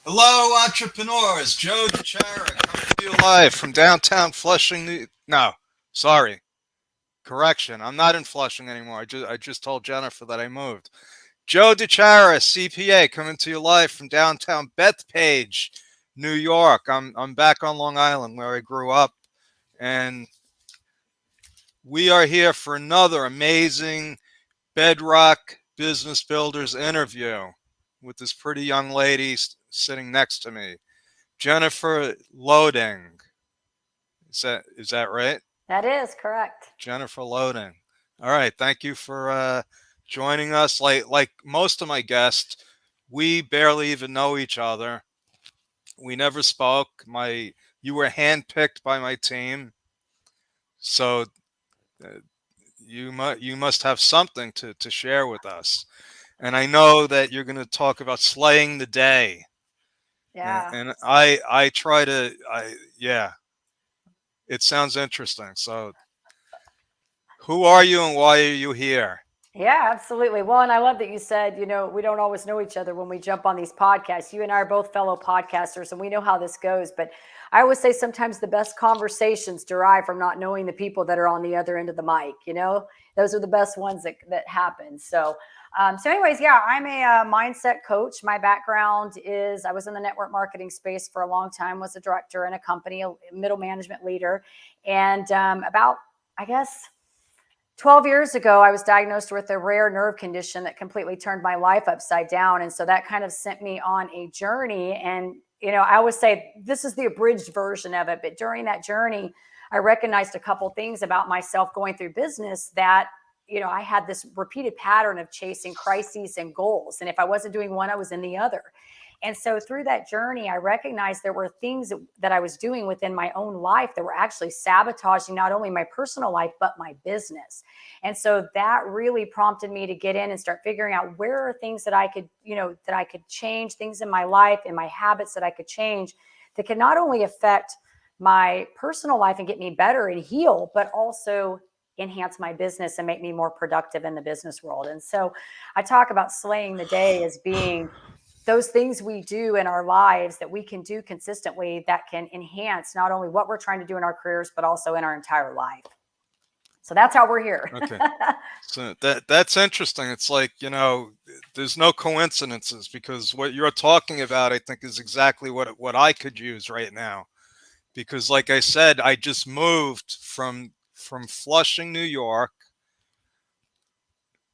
Hello, entrepreneurs. Joe DeChara coming to you live from downtown Flushing. No, sorry. Correction. I'm not in Flushing anymore. I just told Jennifer that I moved. Joe DeChara, CPA, coming to you live from downtown Bethpage, New York. I'm back on Long Island where I grew up, and we are here for another amazing Bedrock Business Builders interview with this pretty young lady sitting next to me. Jennifer Loading. Is that right? That is correct. Jennifer Loading. All right. Thank you for joining us. Like most of my guests, we barely even know each other. We never spoke. You were handpicked by my team, so uh, you must have something to share with us. And I know that you're going to talk about slaying the day. And, Yeah. and I try to I yeah, it sounds interesting. So who are you and why are you here? Yeah, absolutely. Well, and I love that you said, we don't always know each other when we jump on these podcasts. You and I are both fellow podcasters and we know how this goes. But I always say sometimes the best conversations derive from not knowing the people that are on the other end of the mic. Those are the best ones that happen. So anyways, yeah, I'm a mindset coach. My background is I was in the network marketing space for a long time, was a director in a company, a middle management leader. And about, I guess, 12 years ago, I was diagnosed with a rare nerve condition that completely turned my life upside down. And so that kind of sent me on a journey. And, I always say this is the abridged version of it. But during that journey, I recognized a couple things about myself going through business that, I had this repeated pattern of chasing crises and goals. And if I wasn't doing one, I was in the other. And so through that journey, I recognized there were things that I was doing within my own life that were actually sabotaging not only my personal life, but my business. And so that really prompted me to get in and start figuring out where are things that I could, that I could change, things in my life and my habits that I could change that could not only affect my personal life and get me better and heal, but also enhance my business and make me more productive in the business world. And so I talk about slaying the day as being those things we do in our lives that we can do consistently that can enhance not only what we're trying to do in our careers, but also in our entire life. So that's how we're here. Okay. So that's interesting. It's like, there's no coincidences because what you're talking about, I think, is exactly what I could use right now. Because like I said, I just moved from Flushing, New York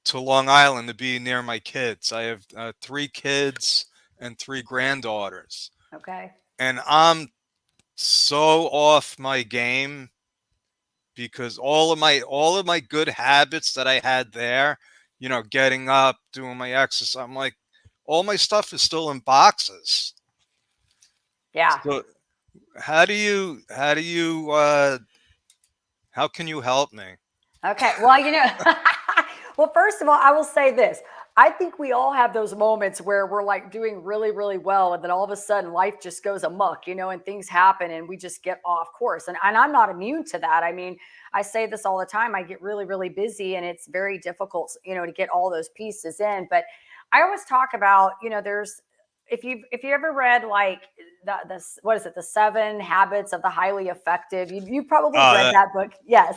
to Long Island to be near my kids. I have three kids and three granddaughters. Okay. And I'm so off my game because all of my good habits that I had there, getting up, doing my exercise, I'm like, all my stuff is still in boxes. Yeah. So how can you help me? Okay. Well, well, first of all, I will say this. I think we all have those moments where we're like doing really, really well. And then all of a sudden life just goes amok, and things happen and we just get off course. And I'm not immune to that. I mean, I say this all the time. I get really, really busy and it's very difficult, to get all those pieces in. But I always talk about, there's, if you ever read like what is it, the 7 habits of the highly effective, you probably Oh, read that book. Yes.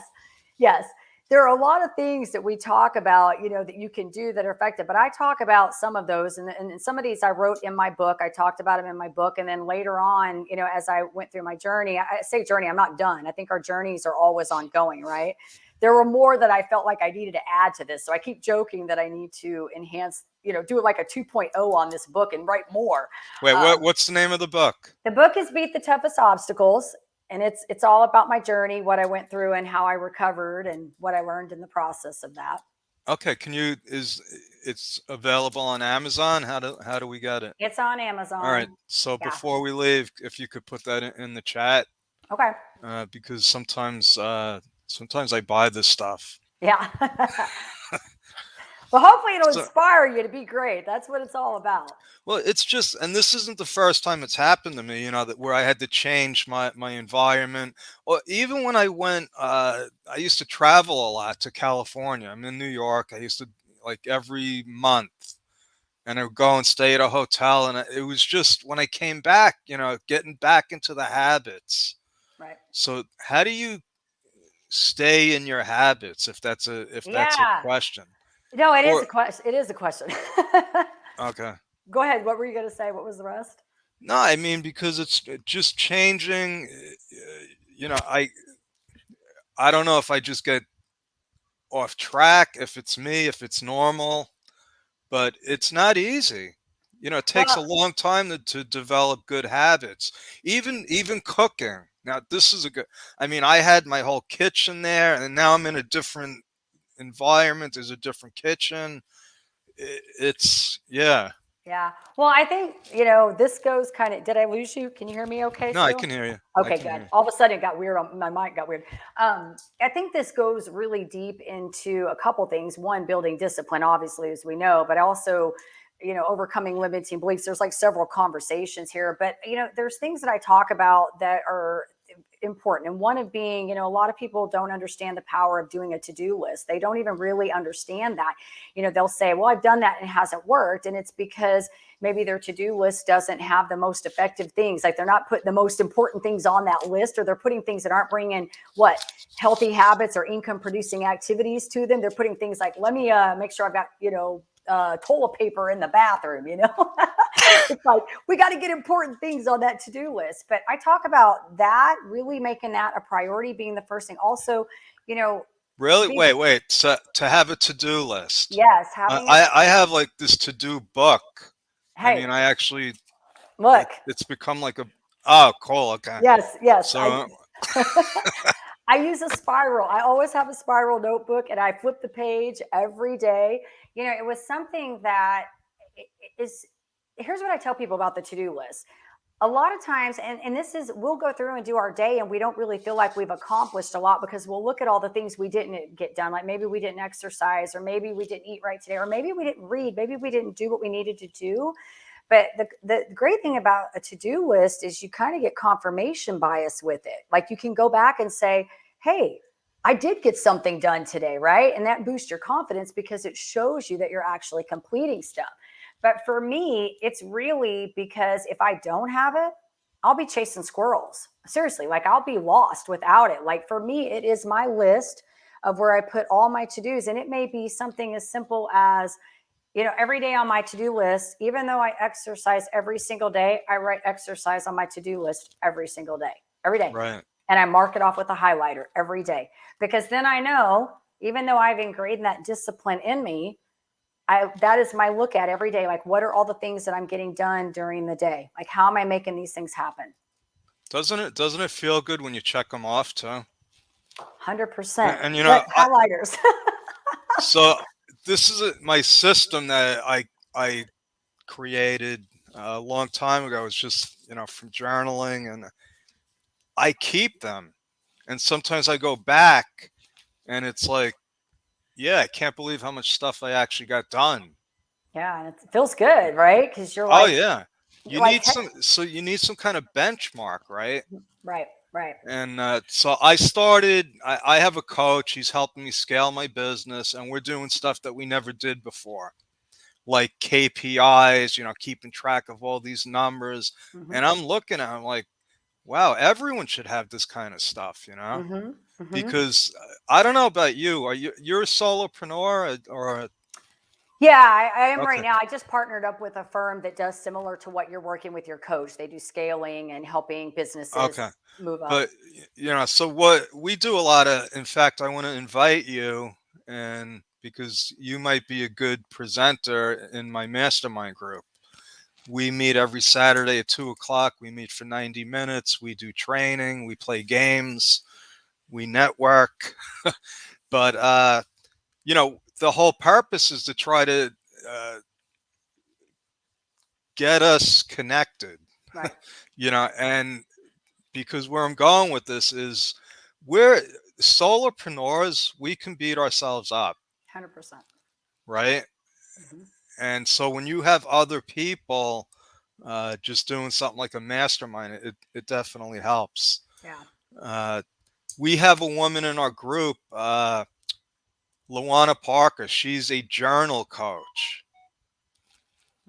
Yes, there are a lot of things that we talk about, that you can do that are effective. But I talk about some of those, and some of these I wrote in my book. I talked about them in my book, and then later on, as I went through my journey, I say journey, I'm not done. I think our journeys are always ongoing, right? There were more that I felt like I needed to add to this, so I keep joking that I need to enhance, do it like a 2.0 on this book and write more. wait, Um, what's the name of the book? the book is Beat the Toughest Obstacles, and it's all about my journey, what I went through and how I recovered and what I learned in the process of that. Okay, it's available on Amazon? How do we get it? It's on All right. Amazon. So Yeah. before we leave, if you could put that in the chat, Okay. because sometimes I buy this stuff. Yeah. Well, hopefully it'll So, inspire you to be great. That's what it's all about. well, it's just, and this isn't the first time it's happened to me. That where I had to change my environment, or even when I went, I used to travel a lot to California. I'm in New York. I used to like every month and I would go and stay at a hotel. And it was just when I came back, getting back into the habits. Right. So how do you stay in your habits, if that's a Yeah. question? No, it is Or a question. It is a question. okay. Go ahead. What were you going to say? What was the rest? No, I mean, because it's just changing. You know, I don't know if I just get off track, if it's me, if it's normal, but it's not easy. It takes a Well, long time to develop good habits. Even cooking. Now, this is a good. I mean, I had my whole kitchen there, and now I'm in a different environment. There's a different kitchen. It's yeah. yeah. Well, I think, this goes kind of, did I lose you? Can you hear me okay No, I still? can hear you. I Okay, can good. hear you. All of a sudden it got weird. My mic got weird. I think this goes really deep into a couple things. One, building discipline, obviously, as we know, but also, overcoming limiting beliefs. There's like several conversations here, but, there's things that I talk about that are important. And one of being, a lot of people don't understand the power of doing a to-do list. They don't even really understand that. They'll say, well, I've done that and it hasn't worked. And it's because maybe their to-do list doesn't have the most effective things. Like they're not putting the most important things on that list, or they're putting things that aren't bringing healthy habits or income producing activities to them. They're putting things like, let me make sure I've got, toilet paper in the bathroom, It's like, we got to get important things on that to-do list. But I talk about that, really making that a priority, being the first thing. Also, Really? being, Wait. So, to have a to-do list. yes, having it. I have like this to-do book. I Hey, mean, I actually look, it's become like a oh, cool. Okay. yes, So I use a spiral. I always have a spiral notebook and I flip the page every day. It was something that is, here's what I tell people about the to-do list. A lot of times, and this is, we'll go through and do our day and we don't really feel like we've accomplished a lot because we'll look at all the things we didn't get done. Like maybe we didn't exercise, or maybe we didn't eat right today, or maybe we didn't read, maybe we didn't do what we needed to do. But the great thing about a to-do list is you kind of get confirmation bias with it. Like you can go back and say, hey, I did get something done today, right? And that boosts your confidence because it shows you that you're actually completing stuff. But for me, it's really because if I don't have it, I'll be chasing squirrels. Seriously, like I'll be lost without it. Like for me, it is my list of where I put all my to-dos. And it may be something as simple as, every day on my to-do list, even though I exercise every single day, I write exercise on my to-do list every single day, every day. right. And I mark it off with a highlighter every day, because then I know, even though I've ingrained that discipline in me, that is my look at every day. Like, what are all the things that I'm getting done during the day? Like, how am I making these things happen? Doesn't it feel good when you check them off too? 100%. And But highlighters. so this is my system that I created a long time ago. It's just from journaling, and I keep them. And sometimes I go back, and it's like, yeah, I can't believe how much stuff I actually got done. Yeah, and it feels good, right? Because you're Oh like, yeah, you're like, hey, you need some kind of benchmark, right? right, right. And so I started. I have a coach. He's helping me scale my business, and we're doing stuff that we never did before, like KPIs. Keeping track of all these numbers. Mm-hmm, And I'm looking at, I'm like, wow, everyone should have this kind of stuff, mm-hmm, mm-hmm. because I don't know about you. You're a solopreneur, or Yeah, I am right okay, now. I just partnered up with a firm that does similar to what you're working with your coach. They do scaling and helping businesses okay. move up. But so what we do a lot of. In fact, I want to invite you, and because you might be a good presenter in my mastermind group. We meet every Saturday at 2 o'clock. We meet for 90 minutes. We do training. We play games. We network. But the whole purpose is to try to uh, get us connected. Right. And because where I'm going with this is, we're solopreneurs. We can beat ourselves up, 100%. right? Hmm. And so when you have other people just doing something like a mastermind, it definitely helps. Yeah. Uh, we have a woman in our group, Luana Parker. She's a journal coach.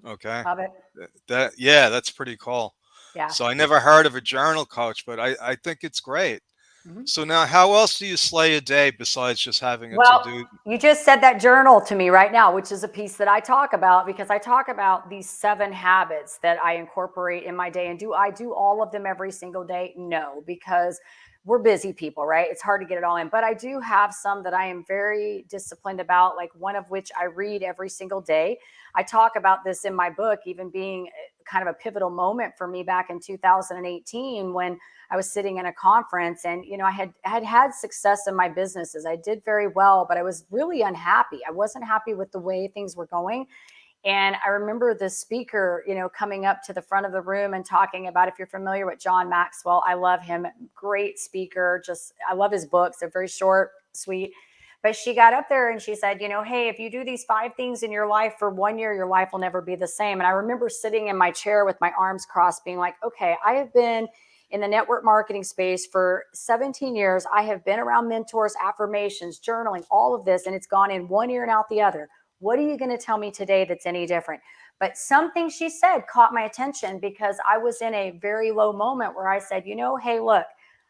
Okay. Love it. Yeah, that's pretty cool. Yeah. So I never heard of a journal coach, but I think it's great. Mhm. So now, how else do you slay a day besides just having a Well, to-do? you just said that journal to me right now, which is a piece that I talk about because I talk about these 7 habits that I incorporate in my day. And do I do all of them every single day? No, because we're busy people, right? It's hard to get it all in. But I do have some that I am very disciplined about, like one of which I read every single day. I talk about this in my book, even being kind of a pivotal moment for me back in 2018 when I was sitting in a conference and, I had success in my businesses. I did very well, but I was really unhappy. I wasn't happy with the way things were going. And I remember the speaker, coming up to the front of the room and talking about, if you're familiar with John Maxwell, I love him. Great speaker. I love his books. They're very short, sweet. But she got up there and she said, hey, if you do these 5 things in your life for 1 year, your life will never be the same. And I remember sitting in my chair with my arms crossed, being like, okay, I have been in the network marketing space for 17 years. I have been around mentors, affirmations, journaling, all of this, and it's gone in one ear and out the other. What are you going to tell me today that's any different? But something she said caught my attention because I was in a very low moment where I said, hey, look,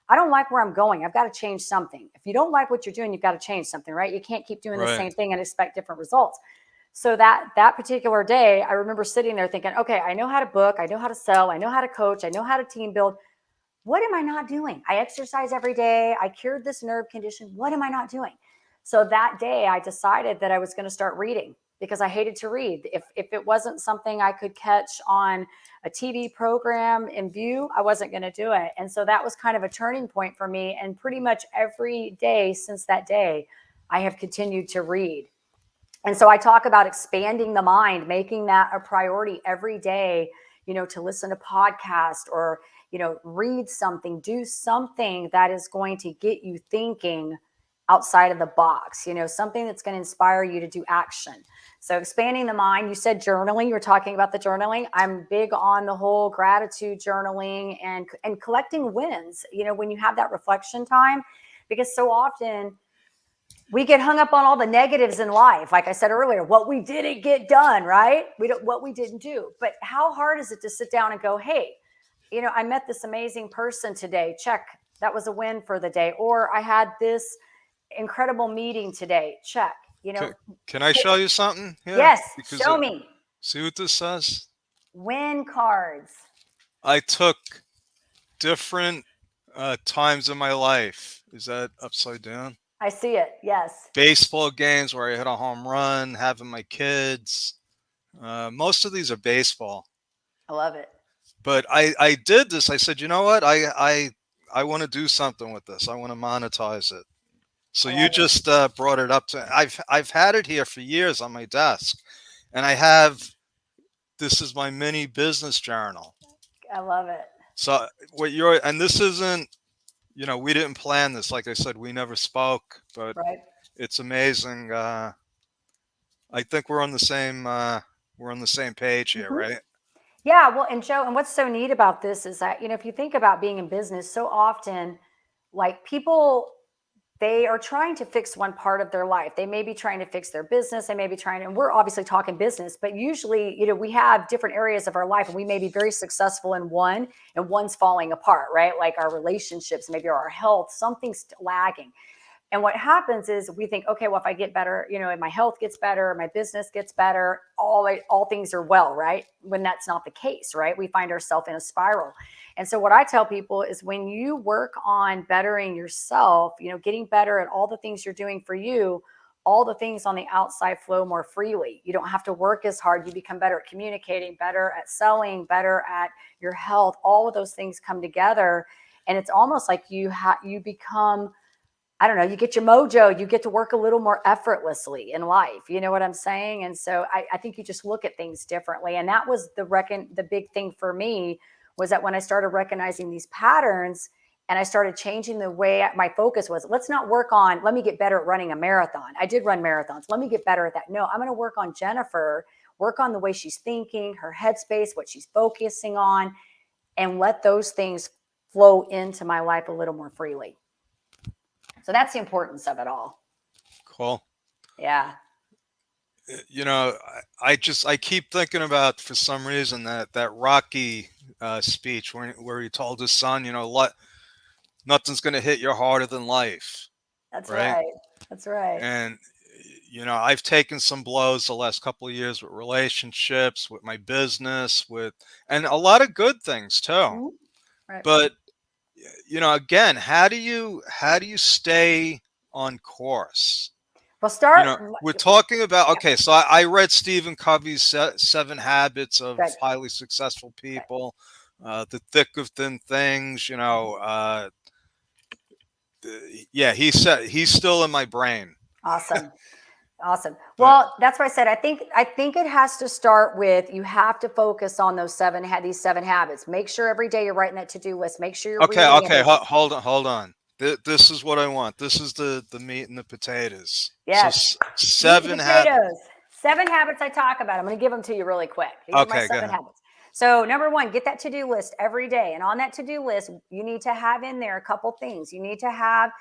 I don't like where I'm going. I've got to change something. If you don't like what you're doing, you've got to change something, right? You can't keep doing the Right. same thing and expect different results. So that particular day, I remember sitting there thinking, okay, I know how to book, I know how to sell, I know how to coach, I know how to team build. What am I not doing? I exercise every day. I cured this nerve condition. What am I not doing? So that day I decided that I was going to start reading because I hated to read. If it wasn't something I could catch on a TV program in view, I wasn't going to do it. And so that was kind of a turning point for me. And pretty much every day since that day, I have continued to read. And so I talk about expanding the mind, making that a priority every day, to listen to podcasts or, read something, do something that is going to get you thinking outside of the box, something that's going to inspire you to do action. So expanding the mind, you said journaling, you were talking about the journaling. I'm big on the whole gratitude journaling and collecting wins, when you have that reflection time, because so often we get hung up on all the negatives in life. Like I said earlier, what we didn't get done, right? What we didn't do. But how hard is it to sit down and go, hey, I met this amazing person today. Check. That was a win for the day. Or I had this incredible meeting today. Check. Can I show you something here? Yes, Because show me. see what this says? Win cards. I took different times in my life. Is that upside down? I see it. Yes. Baseball games where I hit a home run, having my kids. Most of these are baseball. I love it. But I did this. I said, you know what? I want to do something with this. I want to monetize it. So you just brought it up to. I've had it here for years on my desk, and I have. This is my mini business journal. I love it. So and this isn't. We didn't plan this. Like I said, we never spoke, but Right. it's amazing. I think we're on the same. We're on the same page here, Mhm. right? Yeah, well, and Joe, and what's so neat about this is that, if you think about being in business, so often, like people, they are trying to fix one part of their life. They may be trying to fix their business. They may be trying to, and we're obviously talking business, but usually, we have different areas of our life and we may be very successful in one and one's falling apart, right? Like our relationships, maybe our health, something's lagging. And what happens is we think, okay, well, if I get better, and my health gets better, my business gets better, all things are well, right? When that's not the case, right? We find ourselves in a spiral. And so what I tell people is when you work on bettering yourself, getting better at all the things you're doing for you, all the things on the outside flow more freely. You don't have to work as hard. You become better at communicating, better at selling, better at your health. All of those things come together. And it's almost like you become, I don't know, you get your mojo, you get to work a little more effortlessly in life. You know what I'm saying? And so I think you just look at things differently. And that was the big thing for me was that when I started recognizing these patterns and I started changing the way my focus was, let's not work on, let me get better at running a marathon. I did run marathons. Let me get better at that. No, I'm going to work on Jennifer, work on the way she's thinking, her headspace, what she's focusing on, and let those things flow into my life a little more freely. So that's the importance of it all. Cool. Yeah. You know, I keep thinking about, for some reason, that Rocky speech where he told his son, nothing's going to hit you harder than life, That's right? right. That's right. And I've taken some blows the last couple of years with relationships, with my business, and a lot of good things too. Mhm. Right. But again, how do you stay on course? Well, start. We're talking about, Yeah, okay, so I read Stephen Covey's Seven Habits of good. Highly Successful Good. People, The Thick of Thin Things. Yeah, he's still in my brain. Awesome. Awesome. But Well, that's why I said I think it has to start with, you have to focus on these 7 habits. Make sure every day you're writing that to-do list. Make sure you're okay, reading okay, every day. hold on. This is what I want. This is the meat and the potatoes. So Yes. Meat and seven habits. potatoes. 7 habits I talk about. I'm going to give them to you really quick. These are my Okay, go 7 ahead. habits. So, number 1, get that to-do list every day. And on that to-do list, you need to have in there a couple things. You need to have,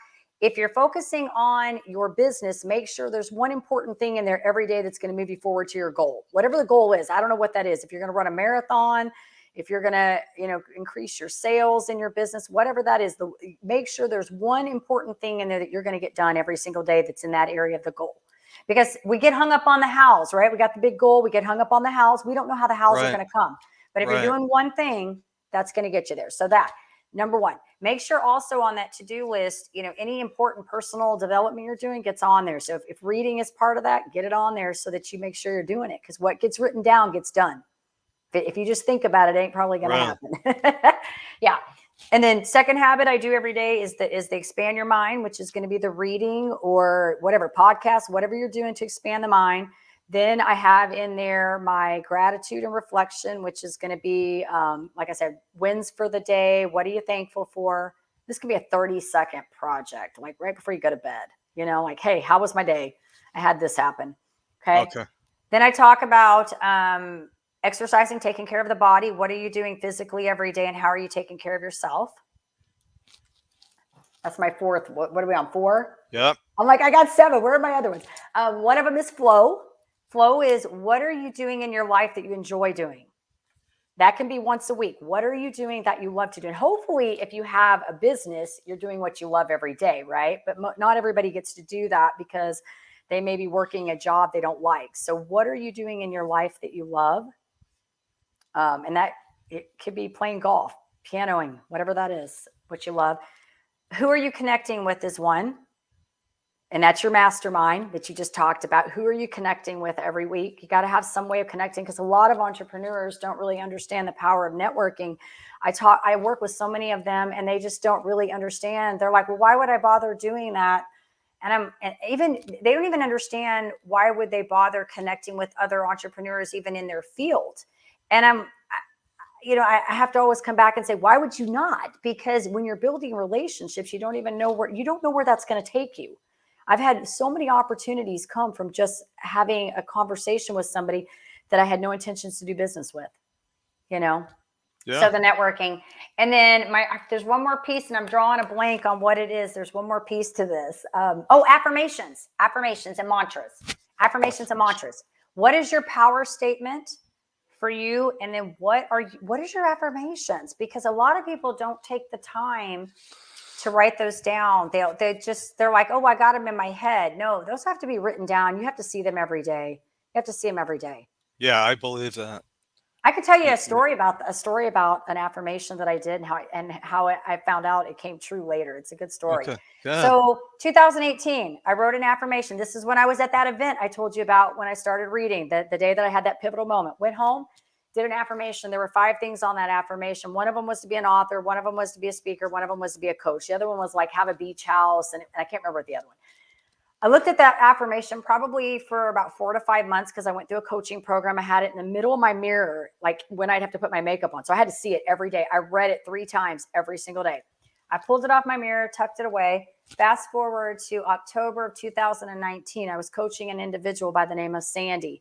if you're focusing on your business, make sure there's one important thing in there every day that's going to move you forward to your goal. Whatever the goal is, I don't know what that is. If you're going to run a marathon, if you're going to, increase your sales in your business, whatever that is, make sure there's one important thing in there that you're going to get done every single day that's in that area of the goal. Because we get hung up on the hows, right? We got the big goal. We get hung up on the hows. We don't know how the hows are Right, going to come. But if you're right, doing one thing, that's going to get you there. So that, number 1, make sure also on that to-do list, any important personal development you're doing gets on there. So if reading is part of that, get it on there so that you make sure you're doing it. Because what gets written down gets done. If you just think about it, it ain't probably going to right. happen. Yeah. And then second habit I do every day is the expand your mind, which is going to be the reading or whatever podcast, whatever you're doing to expand the mind. Then I have in there my gratitude and reflection, which is going to be, like I said, wins for the day. What are you thankful for? This can be a 30-second project, like right before you go to bed. Like, hey, how was my day? I had this happen. Okay. Okay. Then I talk about exercising, taking care of the body. What are you doing physically every day, and how are you taking care of yourself? That's my 4th. What are we on, 4? Yep. I'm like, I got 7. Where are my other ones? One of them is flow. Flow is, what are you doing in your life that you enjoy doing? That can be once a week. What are you doing that you love to do? And hopefully, if you have a business, you're doing what you love every day, right? But not everybody gets to do that because they may be working a job they don't like. So what are you doing in your life that you love? And that, it could be playing golf, pianoing, whatever that is, what you love. Who are you connecting with is one. And that's your mastermind that you just talked about. Who are you connecting with every week? You got to have some way of connecting, because a lot of entrepreneurs don't really understand the power of networking. I work with so many of them, and they just don't really understand. They're like, well, why would I bother doing that? And they don't even understand, why would they bother connecting with other entrepreneurs, even in their field? And I have to always come back and say, why would you not? Because when you're building relationships, you don't know where that's going to take you. I've had so many opportunities come from just having a conversation with somebody that I had no intentions to do business with, Yeah. So the networking. And then there's one more piece, and I'm drawing a blank on what it is. There's one more piece to this. Affirmations and mantras. Affirmations and mantras. What is your power statement for you? And then what is your affirmations? Because a lot of people don't take the time to write those down. They're like, oh, I got them in my head. No, those have to be written down. You have to see them every day. You have to see them every day. Yeah, I believe that. I could tell you Yeah, a story about an affirmation that I did, and how I found out it came true later. It's a good story. okay. Go ahead. So 2018, I wrote an affirmation. This is when I was at that event I told you about, when I started reading, the day that I had that pivotal moment. Went home, did an affirmation. There were 5 things on that affirmation. One of them was to be an author. One of them was to be a speaker. One of them was to be a coach. The other one was like have a beach house. And I can't remember what the other one. I looked at that affirmation probably for about 4 to 5 months, because I went through a coaching program. I had it in the middle of my mirror, like when I'd have to put my makeup on. So I had to see it every day. I read it 3 times every single day. I pulled it off my mirror, tucked it away. Fast forward to October of 2019. I was coaching an individual by the name of Sandy.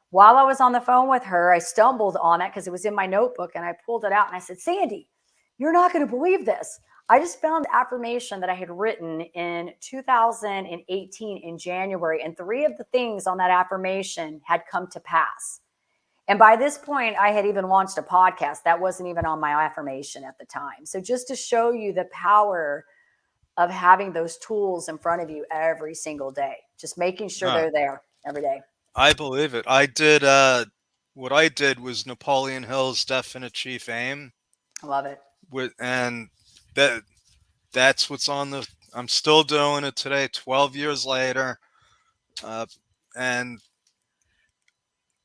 While I was on the phone with her, I stumbled on it because it was in my notebook, and I pulled it out and I said, Sandy, you're not going to believe this. I just found affirmation that I had written in 2018 in January, and 3 of the things on that affirmation had come to pass. And by this point, I had even launched a podcast that wasn't even on my affirmation at the time. So just to show you the power of having those tools in front of you every single day, just making sure No, they're there every day. I believe it. I did what I did was Napoleon Hill's definite chief aim I love it. and that that's what's on the I'm still doing it today 12 years later. And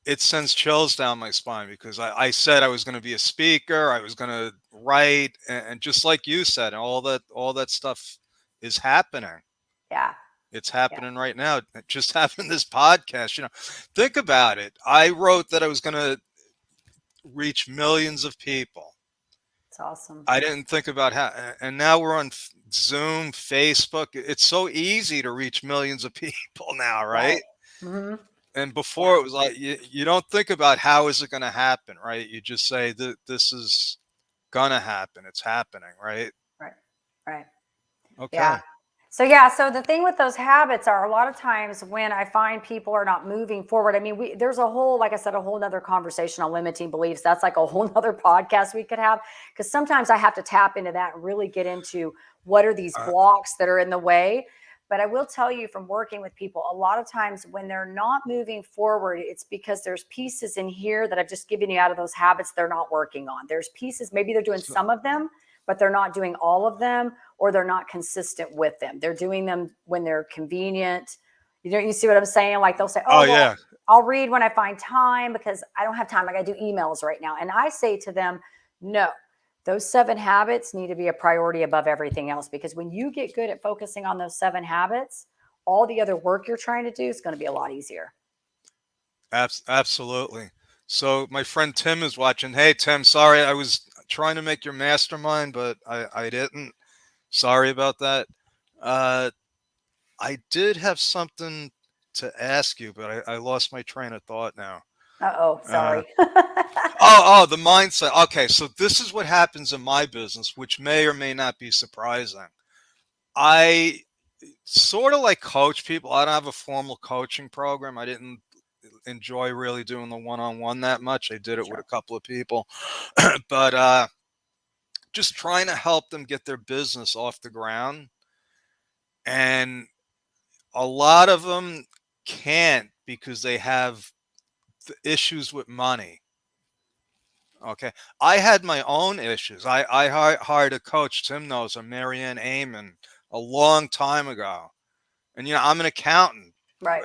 it sends chills down my spine because I said I was going to be a speaker, I was going to write, and just like you said, all that stuff is happening. Yeah. It's Yeah. happening right now. It just happened this podcast. Think about it. I wrote that I was going to reach millions of people. It's awesome. I didn't think about how, and now we're on Zoom, Facebook. It's so easy to reach millions of people now, right? Right. Mm-hmm. And before it was like you don't think about how is it going to happen, right? You just say that this is going to happen. It's happening, right? Right. Right. Okay. Yeah. So the thing with those habits are a lot of times when I find people are not moving forward. I mean, there's a whole, like I said, a whole nother conversation on limiting beliefs. That's like a whole nother podcast we could have, because sometimes I have to tap into that and really get into what are these blocks that are in the way. But I will tell you from working with people, a lot of times when they're not moving forward, it's because there's pieces in here that I've just given you out of those habits they're not working on. There's pieces, maybe they're doing some of them, but they're not doing all of them, or they're not consistent with them. They're doing them when they're convenient. You see what I'm saying? Like they'll say, Oh well, yeah. I'll read when I find time because I don't have time. I got to do emails right now. And I say to them, no, those 7 habits need to be a priority above everything else, because when you get good at focusing on those 7 habits, all the other work you're trying to do is going to be a lot easier. Absolutely. So my friend Tim is watching. Hey Tim, sorry I was trying to make your mastermind, but I didn't. Sorry about that. I did have something to ask you, but I lost my train of thought now. Sorry. The mindset. Okay, so this is what happens in my business, which may or may not be surprising. I sort of like coach people. I don't have a formal coaching program. I didn't enjoy really doing the one-on-one that much. I did it with a couple of people, but just trying to help them get their business off the ground. And a lot of them can't because they have issues with money. Okay. I had my own issues. I hired a coach, Tim knows her, Marianne Amon, a long time ago. And, I'm an accountant. Right.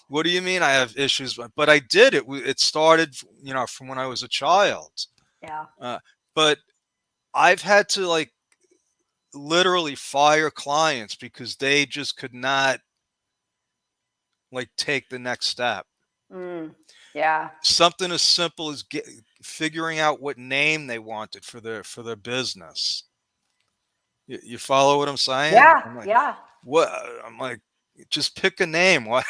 What do you mean I have issues? But I did it. It started, from when I was a child. Yeah. But I've had to literally fire clients because they just could not take the next step. Yeah. Something as simple as figuring out what name they wanted for their business. You follow what I'm saying? Yeah. I'm like, Yeah. what? I'm like, just pick a name. What?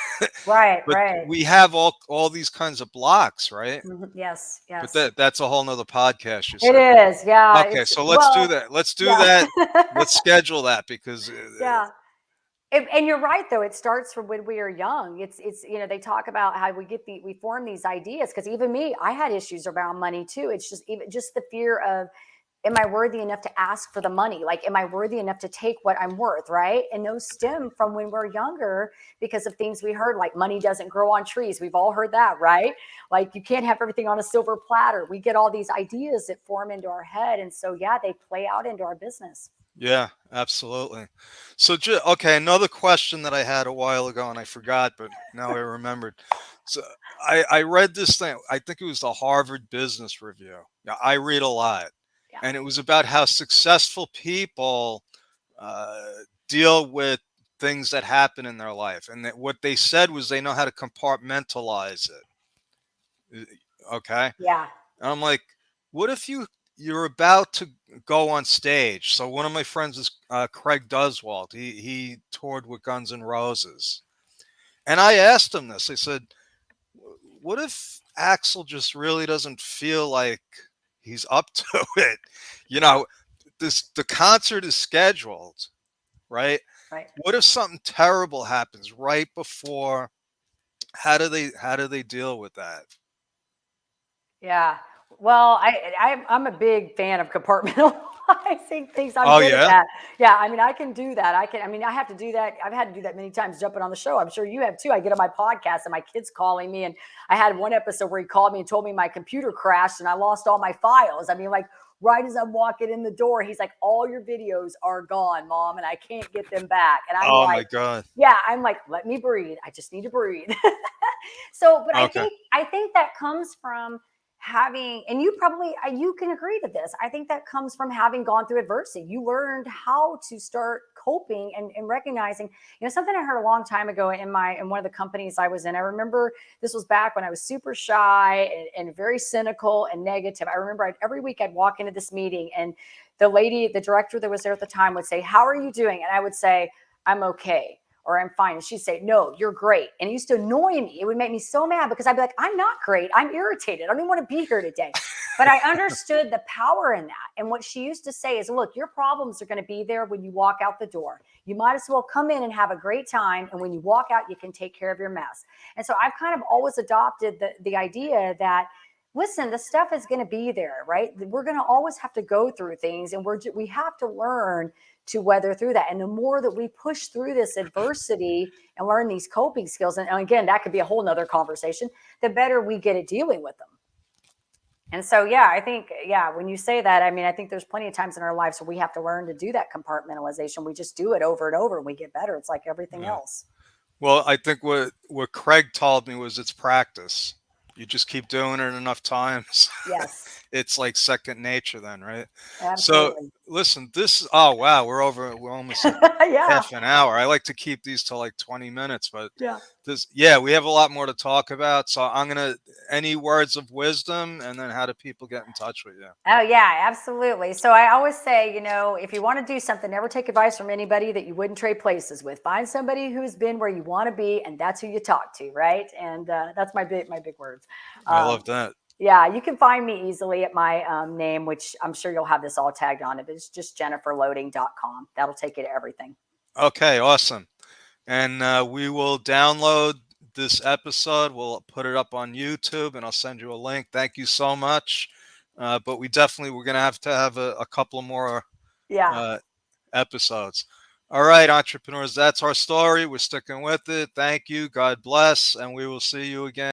Right. But Right. we have all these kinds of blocks, right? Yes. Yes. But that's a whole nother podcast. You It said. is. Yeah. Okay, It's so let's do well. that. Let's do Yeah. that. Let's schedule that because Yeah. And you're right, though. It starts from when we are young. It's they talk about how we form these ideas, because even me, I had issues around money too. It's just the fear of, am I worthy enough to ask for the money? Like, am I worthy enough to take what I'm worth? Right. And those stem from when we're younger because of things we heard, like money doesn't grow on trees. We've all heard that, right? Like you can't have everything on a silver platter. We get all these ideas that form into our head. And so, yeah, they play out into our business. Yeah, absolutely. So, okay, another question that I had a while ago and I forgot, but now I remembered. So, I read this thing. I think it was the Harvard Business Review. Yeah, I read a lot, Yeah. and it was about how successful people deal with things that happen in their life, and that what they said was they know how to compartmentalize it. Okay. Yeah. And I'm like, what if you're about to go on stage? So one of my friends is Craig Duswalt. He toured with Guns N' Roses, and I asked him this. I said, "What if Axl just really doesn't feel like he's up to it? You know, the concert is scheduled, right? Right. What if something terrible happens right before? How do they deal with that? Yeah. Well, I'm a big fan of compartmentalizing things. I'm Oh good at yeah. that. Yeah, I mean, I can do that. I mean, I have to do that. I've had to do that many times jumping on the show. I'm sure you have too. I get on my podcast and my kid's calling me, and I had one episode where he called me and told me my computer crashed and I lost all my files. I mean, like right as I'm walking in the door, he's like, "All your videos are gone, Mom, and I can't get them back." And I'm Oh like, my God. yeah, I'm like, let me breathe. I just need to breathe. So, but Okay. I think that comes from having, and you probably you can agree to this. I think that comes from having gone through adversity. You learned how to start coping and recognizing, something I heard a long time ago in one of the companies I was in. I remember this was back when I was super shy and very cynical and negative. I remember every week I'd walk into this meeting and the director that was there at the time would say, "How are you doing?" And I would say, "I'm okay." Or "I'm fine." And she'd say, "No, you're great." And it used to annoy me. It would make me so mad because I'd be like, "I'm not great. I'm irritated. I don't even want to be here today." But I understood the power in that. And what she used to say is, "Look, your problems are going to be there when you walk out the door. You might as well come in and have a great time. And when you walk out, you can take care of your mess." And so I've kind of always adopted the idea that, listen, the stuff is going to be there, right? We're going to always have to go through things, and we have to learn to weather through that. And the more that we push through this adversity and learn these coping skills, and again, that could be a whole nother conversation, the better we get at dealing with them. And so, yeah, I think, yeah, when you say that, I mean, I think there's plenty of times in our lives where we have to learn to do that compartmentalization. We just do it over and over and we get better. It's like everything Yeah. else. Well, I think what Craig told me was it's practice. You just keep doing it enough times. Yes, It's like second nature then, right? So absolutely. listen, oh wow, we're almost at Yeah, half an hour. I like to keep these to like 20 minutes, but yeah. yeah, we have a lot more to talk about. So any words of wisdom, and then how do people get in touch with you? Oh, yeah, absolutely. So I always say, if you want to do something, never take advice from anybody that you wouldn't trade places with. Find somebody who's been where you want to be, and that's who you talk to, right? And that's my big words. I Um, love that. yeah, you can find me easily at my name, which I'm sure you'll have this all tagged on it. But it's just jenniferloading.com. That'll take you to everything. Okay, awesome. And we will download this episode. We'll put it up on YouTube, and I'll send you a link. Thank you so much. But we're going to have a couple more Yeah. uh, episodes. All right, entrepreneurs, that's our story. We're sticking with it. Thank you. God bless. And we will see you again.